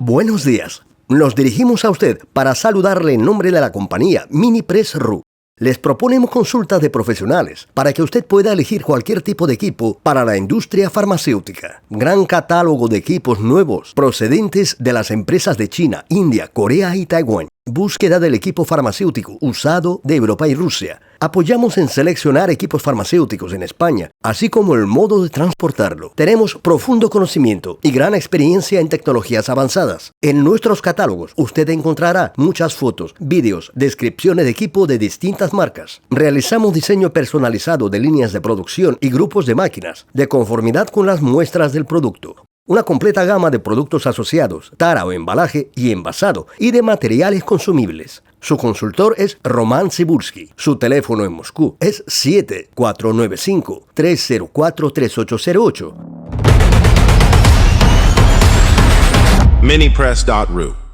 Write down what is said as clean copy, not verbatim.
Buenos días. Nos dirigimos a usted para saludarle en nombre de la compañía Minipress.ru. Les proponemos consultas de profesionales para que usted pueda elegir cualquier tipo de equipo para la industria farmacéutica. Gran catálogo de equipos nuevos procedentes de las empresas de China, India, Corea y Taiwán. Búsqueda del equipo farmacéutico usado de Europa y Rusia. Apoyamos en seleccionar equipos farmacéuticos en España, así como el modo de transportarlo. Tenemos profundo conocimiento y gran experiencia en tecnologías avanzadas. En nuestros catálogos usted encontrará muchas fotos, vídeos, descripciones de equipo de distintas marcas. Realizamos diseño personalizado de líneas de producción y grupos de máquinas, de conformidad con las muestras del producto. Una completa gama de productos asociados, tara o embalaje y envasado, y de materiales consumibles. Su consultor es Tsibulsky. Su teléfono en Moscú es 7495-304-3808. Minipress.ru